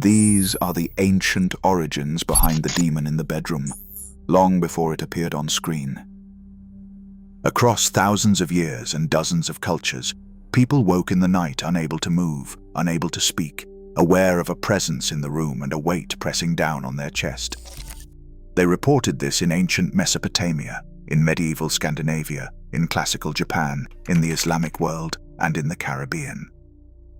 These are the ancient origins behind the demon in the bedroom, long before it appeared on screen. Across thousands of years and dozens of cultures, people woke in the night unable to move, unable to speak, aware of a presence in the room and a weight pressing down on their chest. They reported this in ancient Mesopotamia, in medieval Scandinavia, in classical Japan, in the Islamic world, and in the Caribbean.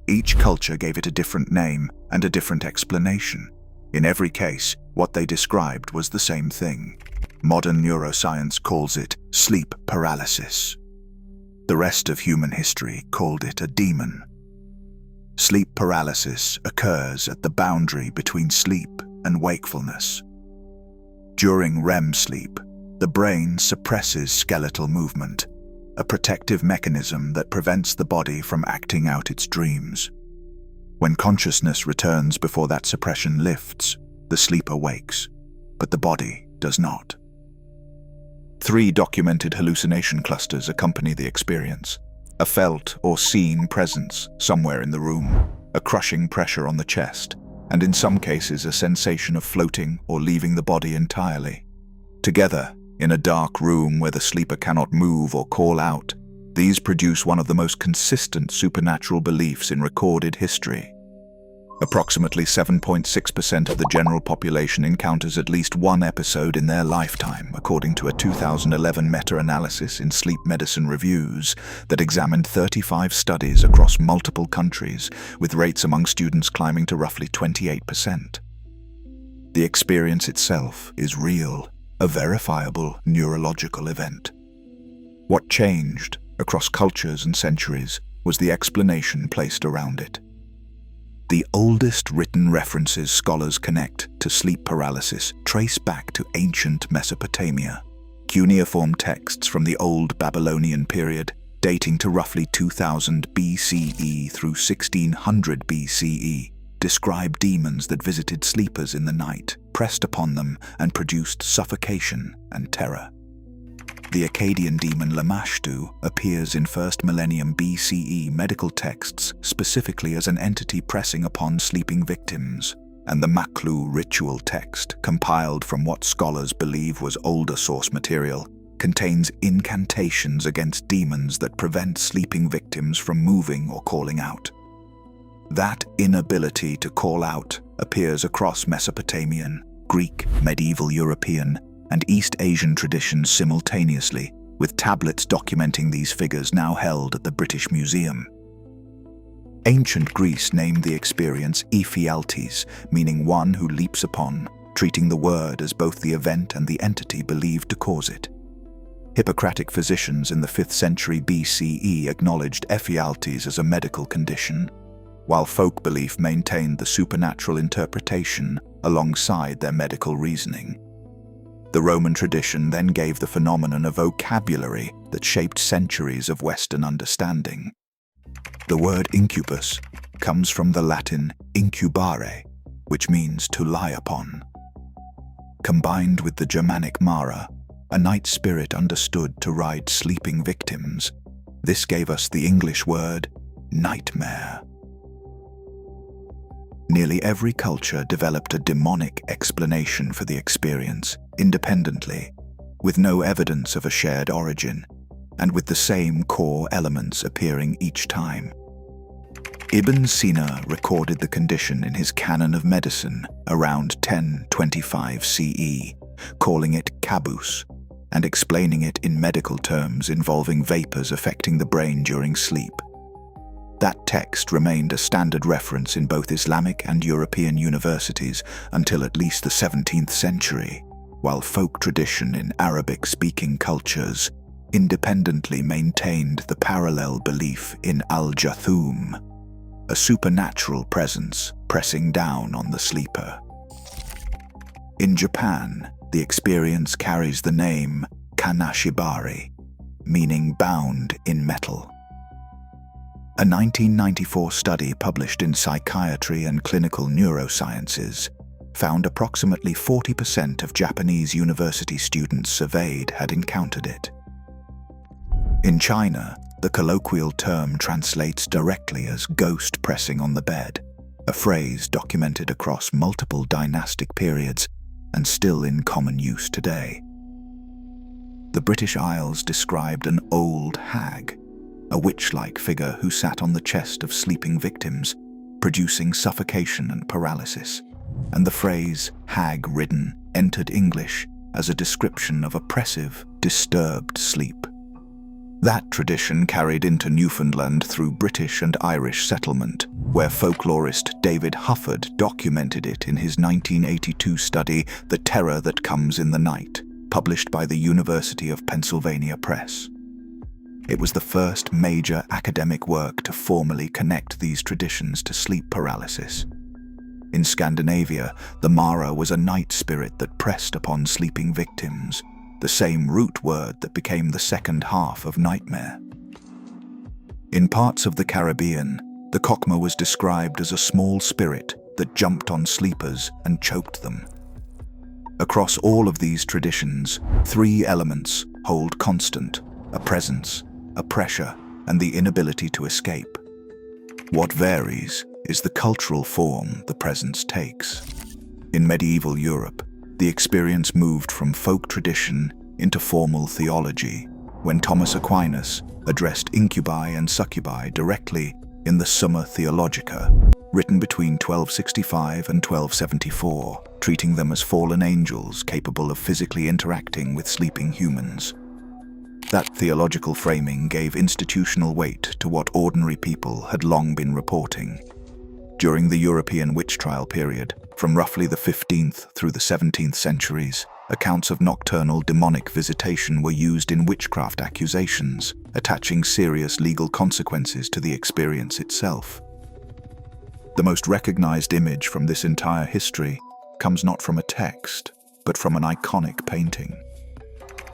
Each culture gave it a different name and a different explanation. In every case, what they described was the same thing. Modern neuroscience calls it sleep paralysis. The rest of human history called it a demon. Sleep paralysis occurs at the boundary between sleep and wakefulness. During REM sleep, the brain suppresses skeletal movement, a protective mechanism that prevents the body from acting out its dreams. When consciousness returns before that suppression lifts, the sleeper wakes, but the body does not. 3 documented hallucination clusters accompany the experience: a felt or seen presence somewhere in the room, a crushing pressure on the chest, and in some cases a sensation of floating or leaving the body entirely. Together, in a dark room where the sleeper cannot move or call out, these produce one of the most consistent supernatural beliefs in recorded history. Approximately 7.6% of the general population encounters at least one episode in their lifetime, according to a 2011 meta-analysis in Sleep Medicine Reviews that examined 35 studies across multiple countries, with rates among students climbing to roughly 28%. The experience itself is real, a verifiable neurological event. What changed across cultures and centuries was the explanation placed around it. The oldest written references scholars connect to sleep paralysis trace back to ancient Mesopotamia. Cuneiform texts from the Old Babylonian period, dating to roughly 2000 BCE through 1600 BCE, describe demons that visited sleepers in the night, pressed upon them, and produced suffocation and terror. The Akkadian demon Lamashtu appears in 1st millennium BCE medical texts specifically as an entity pressing upon sleeping victims, and the Maklu ritual text, compiled from what scholars believe was older source material, contains incantations against demons that prevent sleeping victims from moving or calling out. That inability to call out appears across Mesopotamian, Greek, medieval European, and East Asian traditions simultaneously, with tablets documenting these figures now held at the British Museum. Ancient Greece named the experience Ephialtes, meaning one who leaps upon, treating the word as both the event and the entity believed to cause it. Hippocratic physicians in the 5th century BCE acknowledged Ephialtes as a medical condition, while folk belief maintained the supernatural interpretation alongside their medical reasoning. The Roman tradition then gave the phenomenon a vocabulary that shaped centuries of Western understanding. The word incubus comes from the Latin incubare, which means to lie upon. Combined with the Germanic mara, a night spirit understood to ride sleeping victims, this gave us the English word nightmare. Nearly every culture developed a demonic explanation for the experience, independently, with no evidence of a shared origin, and with the same core elements appearing each time. Ibn Sina recorded the condition in his Canon of Medicine around 1025 CE, calling it kabus, and explaining it in medical terms involving vapors affecting the brain during sleep. That text remained a standard reference in both Islamic and European universities until at least the 17th century, while folk tradition in Arabic-speaking cultures independently maintained the parallel belief in Al-Jathoom, a supernatural presence pressing down on the sleeper. In Japan, the experience carries the name Kanashibari, meaning bound in metal. A 1994 study published in Psychiatry and Clinical Neurosciences found approximately 40% of Japanese university students surveyed had encountered it. In China, the colloquial term translates directly as ghost pressing on the bed, a phrase documented across multiple dynastic periods and still in common use today. The British Isles described an Old Hag, a witch-like figure who sat on the chest of sleeping victims, producing suffocation and paralysis, and the phrase hag-ridden entered English as a description of oppressive, disturbed sleep. That tradition carried into Newfoundland through British and Irish settlement, where folklorist David Hufford documented it in his 1982 study The Terror That Comes in the Night, published by the University of Pennsylvania Press. It was the first major academic work to formally connect these traditions to sleep paralysis. In Scandinavia, the Mara was a night spirit that pressed upon sleeping victims, the same root word that became the second half of nightmare. In parts of the Caribbean, the Kokma was described as a small spirit that jumped on sleepers and choked them. Across all of these traditions, three elements hold constant: a presence, a pressure, and the inability to escape. What varies is the cultural form the presence takes. In medieval Europe, the experience moved from folk tradition into formal theology when Thomas Aquinas addressed Incubi and Succubi directly in the Summa Theologica, written between 1265 and 1274, treating them as fallen angels capable of physically interacting with sleeping humans. That theological framing gave institutional weight to what ordinary people had long been reporting. During the European witch trial period, from roughly the 15th through the 17th centuries, accounts of nocturnal demonic visitation were used in witchcraft accusations, attaching serious legal consequences to the experience itself. The most recognized image from this entire history comes not from a text, but from an iconic painting.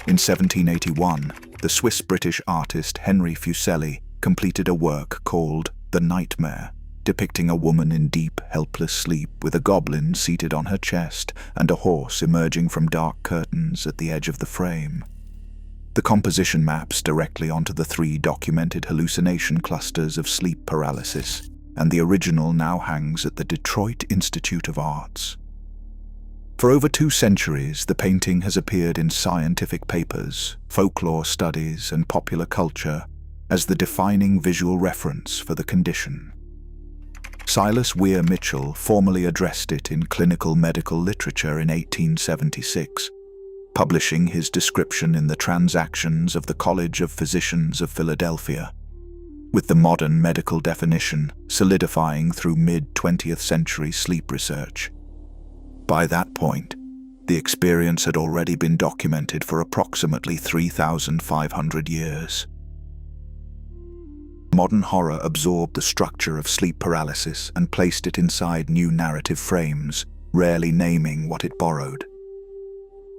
In 1781, the Swiss-British artist Henry Fuseli completed a work called The Nightmare, depicting a woman in deep, helpless sleep with a goblin seated on her chest and a horse emerging from dark curtains at the edge of the frame. The composition maps directly onto the three documented hallucination clusters of sleep paralysis, and the original now hangs at the Detroit Institute of Arts. For over 2 centuries, the painting has appeared in scientific papers, folklore studies, and popular culture as the defining visual reference for the condition. Silas Weir Mitchell formally addressed it in clinical medical literature in 1876, publishing his description in the Transactions of the College of Physicians of Philadelphia, with the modern medical definition solidifying through mid-20th century sleep research. By that point, the experience had already been documented for approximately 3,500 years. Modern horror absorbed the structure of sleep paralysis and placed it inside new narrative frames, rarely naming what it borrowed.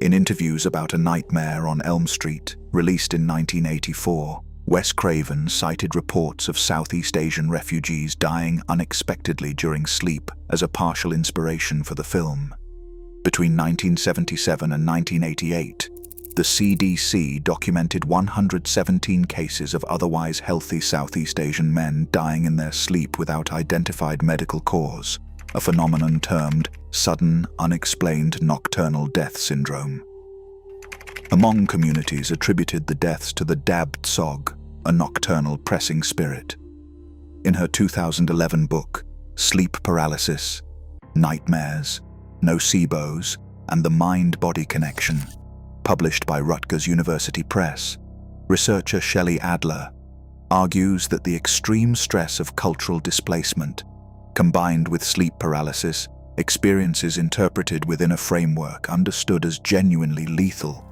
In interviews about A Nightmare on Elm Street, released in 1984, Wes Craven cited reports of Southeast Asian refugees dying unexpectedly during sleep as a partial inspiration for the film. Between 1977 and 1988, the CDC documented 117 cases of otherwise healthy Southeast Asian men dying in their sleep without identified medical cause, a phenomenon termed sudden, unexplained nocturnal death syndrome. Among communities attributed the deaths to the Dab Tsog, a nocturnal pressing spirit. In her 2011 book, Sleep Paralysis, Nightmares, Nocebos, and the Mind-Body Connection, published by Rutgers University Press, researcher Shelley Adler argues that the extreme stress of cultural displacement, combined with sleep paralysis, experiences interpreted within a framework understood as genuinely lethal,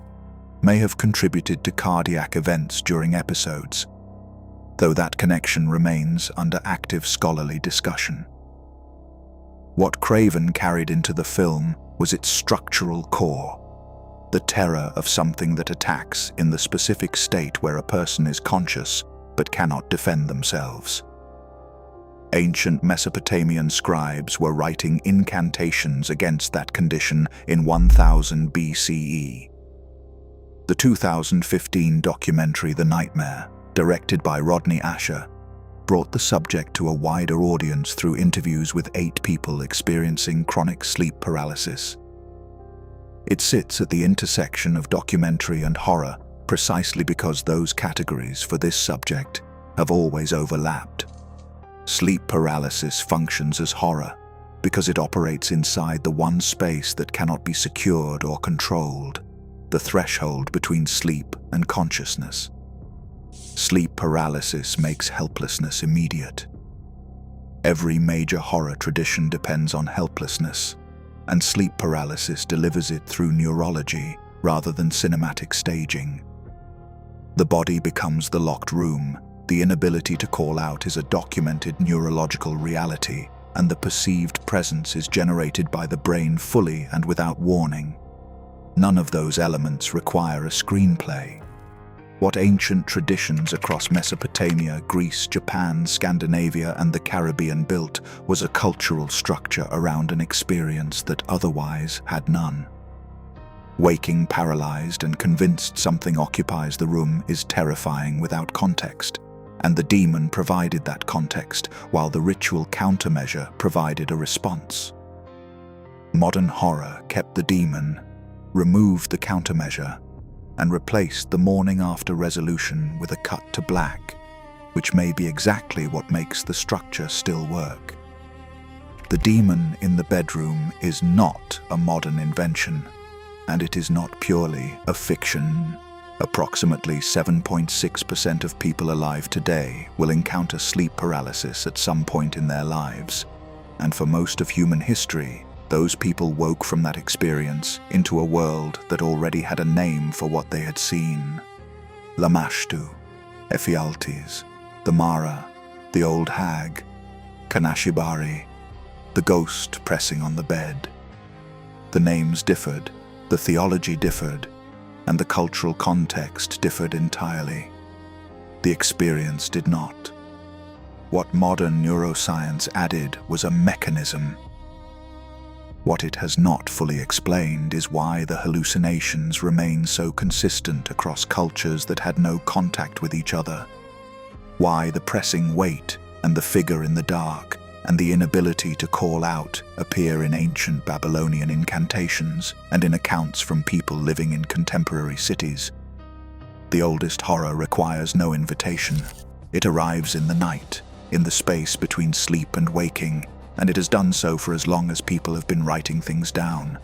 may have contributed to cardiac events during episodes, though that connection remains under active scholarly discussion. What Craven carried into the film was its structural core, the terror of something that attacks in the specific state where a person is conscious but cannot defend themselves. Ancient Mesopotamian scribes were writing incantations against that condition in 1000 BCE. The 2015 documentary The Nightmare, directed by Rodney Asher, brought the subject to a wider audience through interviews with 8 people experiencing chronic sleep paralysis. It sits at the intersection of documentary and horror precisely because those categories for this subject have always overlapped. Sleep paralysis functions as horror because it operates inside the one space that cannot be secured or controlled, the threshold between sleep and consciousness. Sleep paralysis makes helplessness immediate. Every major horror tradition depends on helplessness, and sleep paralysis delivers it through neurology rather than cinematic staging. The body becomes the locked room. The inability to call out is a documented neurological reality, and the perceived presence is generated by the brain fully and without warning. None of those elements require a screenplay. What ancient traditions across Mesopotamia, Greece, Japan, Scandinavia, and the Caribbean built was a cultural structure around an experience that otherwise had none. Waking paralyzed and convinced something occupies the room is terrifying without context, and the demon provided that context while the ritual countermeasure provided a response. Modern horror kept the demon, removed the countermeasure, and replaced the morning after resolution with a cut to black, which may be exactly what makes the structure still work. The demon in the bedroom is not a modern invention, and it is not purely a fiction. Approximately 7.6% of people alive today will encounter sleep paralysis at some point in their lives, and for most of human history, those people woke from that experience into a world that already had a name for what they had seen. Lamashtu, Ephialtes, the Mara, the Old Hag, Kanashibari, the ghost pressing on the bed. The names differed, the theology differed, and the cultural context differed entirely. The experience did not. What modern neuroscience added was a mechanism. What it has not fully explained is why the hallucinations remain so consistent across cultures that had no contact with each other. Why the pressing weight and the figure in the dark and the inability to call out appear in ancient Babylonian incantations and in accounts from people living in contemporary cities. The oldest horror requires no invitation. It arrives in the night, in the space between sleep and waking, and it has done so for as long as people have been writing things down.